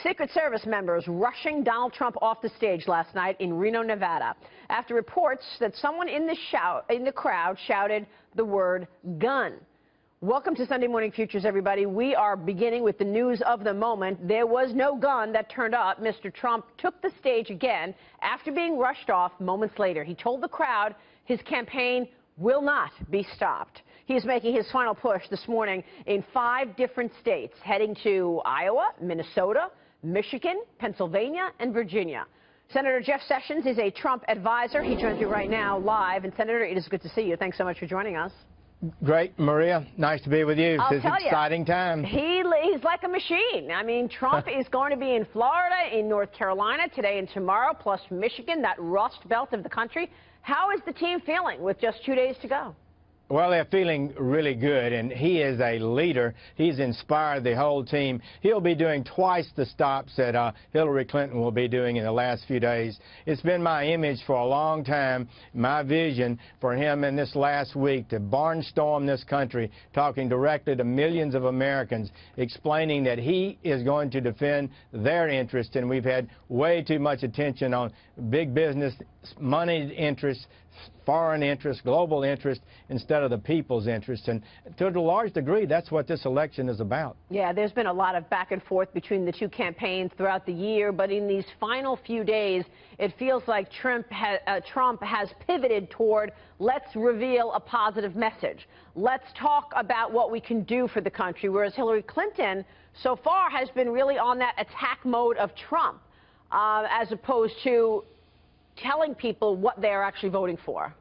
Secret Service members rushing Donald Trump off the stage last night in Reno, Nevada, after reports that someone in the crowd shouted the word gun. Welcome to Sunday Morning Futures, everybody. We are beginning with the news of the moment. There was no gun that turned up. Mr. Trump took the stage again after being rushed off moments later. He told the crowd his campaign will not be stopped. He is making his final push this morning in 5 different states, heading to Iowa, Minnesota, Michigan, Pennsylvania, and Virginia. Senator Jeff Sessions is a Trump advisor. He joins me right now live. And, Senator, it is good to see you. Thanks so much for joining us. Great, Maria. Nice to be with you. I'll It's an exciting time. He's like a machine. I mean, Trump is going to be in Florida, in North Carolina today and tomorrow, plus Michigan, that rust belt of the country. How is the team feeling with just 2 days to go? Well, they're feeling really good, and he is a leader. He's inspired the whole team. He'll be doing twice the stops that Hillary Clinton will be doing in the last few days. It's been my image for a long time, my vision for him in this last week to barnstorm this country, talking directly to millions of Americans, explaining that he is going to defend their interests, and we've had way too much attention on big business, money interests, foreign interest, global interest, instead of the people's interest. And to a large degree, that's what this election is about. Yeah, there's been a lot of back and forth between the two campaigns throughout the year, but in these final few days, it feels like Trump has pivoted toward let's reveal a positive message. Let's talk about what we can do for the country, whereas Hillary Clinton so far has been really on that attack mode of Trump, as opposed to telling people what they're actually voting for.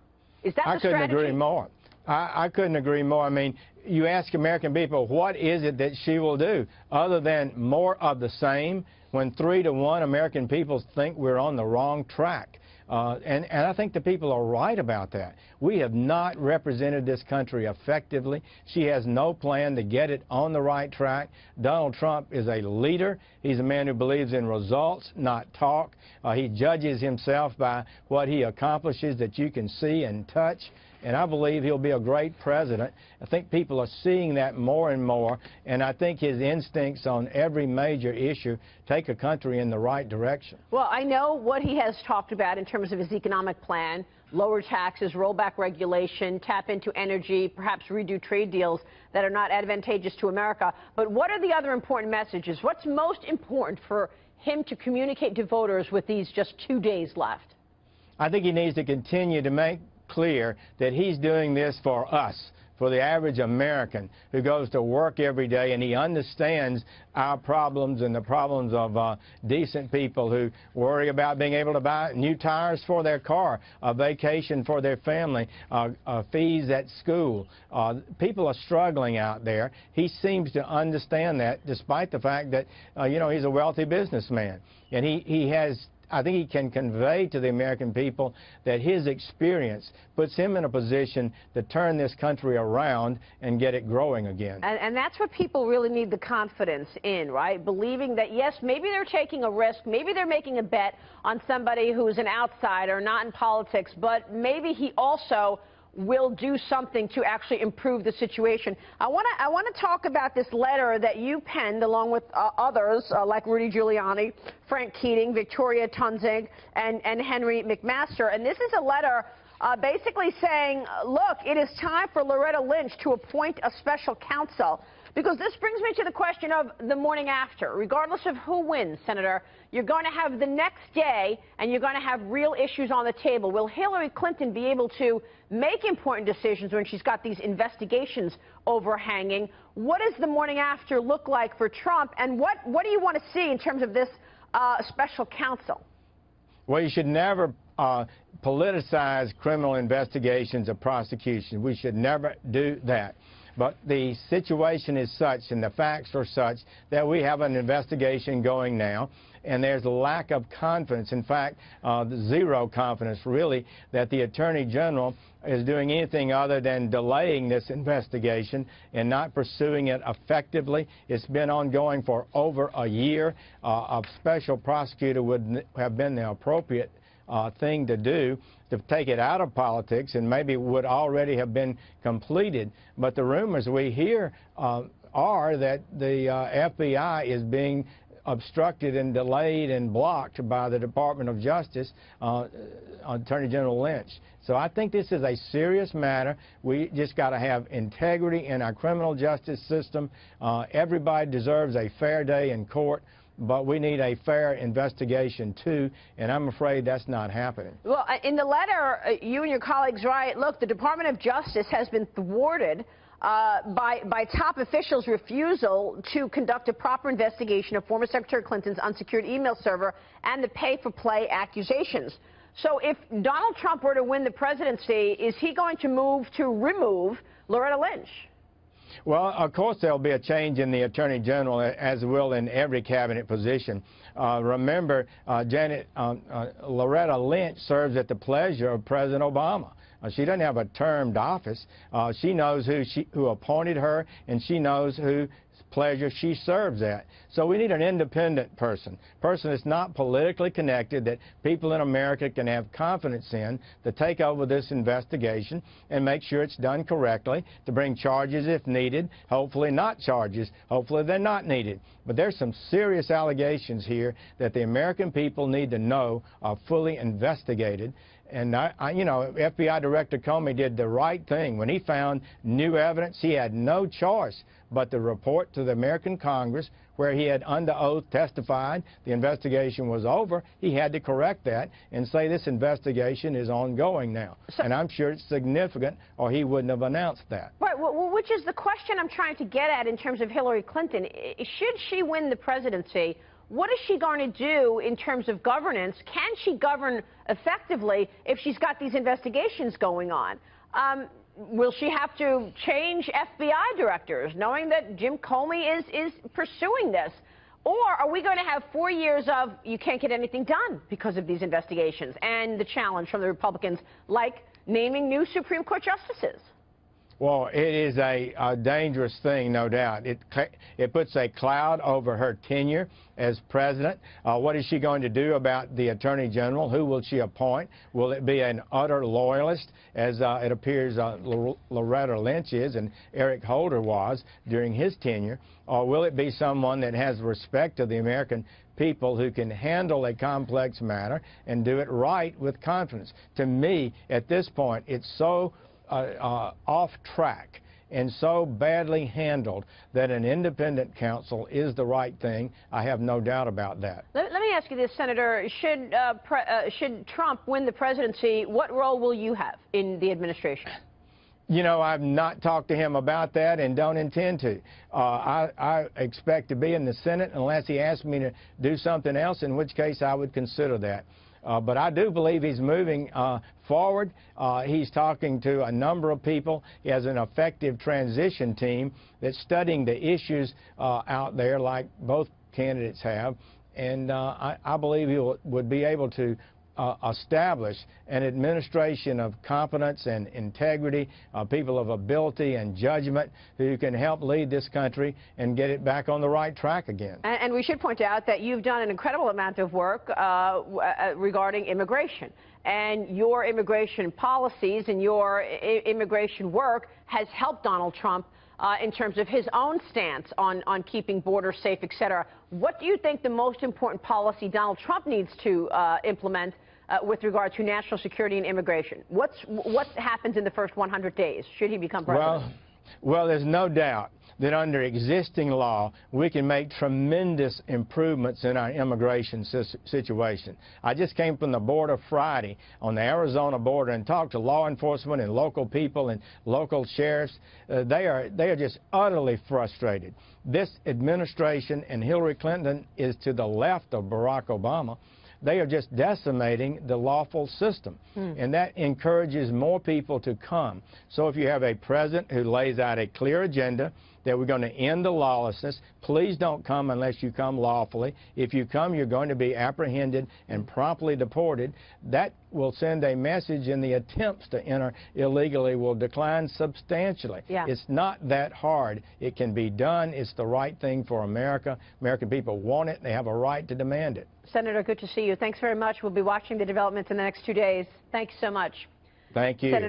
Is that the strategy? I couldn't agree more. I couldn't agree more. I mean, you ask American people, what is it that she will do other than more of the same, when 3-to-1 American people think we're on the wrong track. And I think the people are right about that. We have not represented this country effectively. She has no plan to get it on the right track. Donald Trump is a leader. He's a man who believes in results, not talk. He judges himself by what he accomplishes that you can see and touch. And I believe he'll be a great president. I think people are seeing that more and more, and I think his instincts on every major issue take a country in the right direction. Well, I know what he has talked about in terms of his economic plan: lower taxes, roll back regulation, tap into energy, perhaps redo trade deals that are not advantageous to America. But what are the other important messages? What's most important for him to communicate to voters with these just 2 days left? I think he needs to continue to make clear that he's doing this for us, for the average American who goes to work every day, and he understands our problems and the problems of decent people who worry about being able to buy new tires for their car, a vacation for their family, fees at school. People are struggling out there. He seems to understand that, despite the fact that, you know, he's a wealthy businessman. And I think he can convey to the American people that his experience puts him in a position to turn this country around and get it growing again. And that's what people really need the confidence in, right? Believing that, yes, maybe they're taking a risk, maybe they're making a bet on somebody who's an outsider, not in politics, but maybe he also will do something to actually improve the situation. I want to talk about this letter that you penned along with others like Rudy Giuliani, Frank Keating, Victoria Toensing, and Henry McMaster. And this is a letter basically saying, look, it is time for Loretta Lynch to appoint a special counsel. Because this brings me to the question of the morning after. Regardless of who wins, Senator, you're going to have the next day, and you're going to have real issues on the table. Will Hillary Clinton be able to make important decisions when she's got these investigations overhanging? What does the morning after look like for Trump, and what do you want to see in terms of this special counsel? Well, you should never politicize criminal investigations or prosecution. We should never do that. But the situation is such and the facts are such that we have an investigation going now, and there's a lack of confidence, in fact, zero confidence really, that the Attorney General is doing anything other than delaying this investigation and not pursuing it effectively. It's been ongoing for over a year. A special prosecutor would have been the appropriate thing to do, to take it out of politics, and maybe would already have been completed. But the rumors we hear are that the FBI is being obstructed and delayed and blocked by the Department of Justice, Attorney General Lynch. So I think this is a serious matter. We just got to have integrity in our criminal justice system. Everybody deserves a fair day in court, but we need a fair investigation too, and I'm afraid that's not happening. Well, in the letter, you and your colleagues write, look, the Department of Justice has been thwarted by top officials' refusal to conduct a proper investigation of former Secretary Clinton's unsecured email server and the pay-for-play accusations. So if Donald Trump were to win the presidency, is he going to move to remove Loretta Lynch? Well, of course, there'll be a change in the Attorney General, as will in every cabinet position. Remember, Loretta Lynch serves at the pleasure of President Obama. She doesn't have a termed office. She knows who appointed her, and she knows whose pleasure she serves at. So we need an independent person that's not politically connected, that people in America can have confidence in, to take over this investigation and make sure it's done correctly, to bring charges if needed, hopefully not charges, hopefully they're not needed. But there's some serious allegations here that the American people need to know are fully investigated. And, you know, FBI Director Comey did the right thing. When he found new evidence, he had no choice but to report to the American Congress, where he had under oath testified the investigation was over. He had to correct that and say this investigation is ongoing now. And I'm sure it's significant, or he wouldn't have announced that. Right, which is the question I'm trying to get at in terms of Hillary Clinton. Should she win the presidency, what is she going to do in terms of governance? Can she govern effectively if she's got these investigations going on? Will she have to change FBI directors, knowing that Jim Comey is pursuing this? Or are we going to have 4 years of you can't get anything done because of these investigations and the challenge from the Republicans, like naming new Supreme Court justices? Well, it is a dangerous thing, no doubt. It puts a cloud over her tenure as president. What is she going to do about the Attorney General? Who will she appoint? Will it be an utter loyalist, as it appears Loretta Lynch is and Eric Holder was during his tenure? Or will it be someone that has respect of the American people, who can handle a complex matter and do it right with confidence? To me, at this point, it's so off track and so badly handled that an independent counsel is the right thing. I have no doubt about that. Let me ask you this, Senator. Should Trump win the presidency, what role will you have in the administration? You know, I've not talked to him about that and don't intend to. I expect to be in the Senate unless he asks me to do something else, in which case I would consider that. But I do believe he's moving forward. He's talking to a number of people. He has an effective transition team that's studying the issues out there, like both candidates have. And I believe he would be able to establish an administration of competence and integrity, people of ability and judgment who can help lead this country and get it back on the right track again. And we should point out that you've done an incredible amount of work regarding immigration. And your immigration policies and your immigration work has helped Donald Trump in terms of his own stance on keeping borders safe, et cetera. What do you think the most important policy Donald Trump needs to implement with regard to national security and immigration? What happens in the first 100 days should he become president? Well, there's no doubt that under existing law, we can make tremendous improvements in our immigration situation. I just came from the border Friday on the Arizona border and talked to law enforcement and local people and local sheriffs. They are just utterly frustrated. This administration and Hillary Clinton is to the left of Barack Obama. They are just decimating the lawful system, and that encourages more people to come. So if you have a president who lays out a clear agenda that we're going to end the lawlessness, please don't come unless you come lawfully. If you come, you're going to be apprehended and promptly deported. That will send a message, and the attempts to enter illegally will decline substantially. Yeah. It's not that hard. It can be done. It's the right thing for America. American people want it. They have a right to demand it. Senator, good to see you. Thanks very much. We'll be watching the developments in the next 2 days. Thanks so much. Thank you. Senator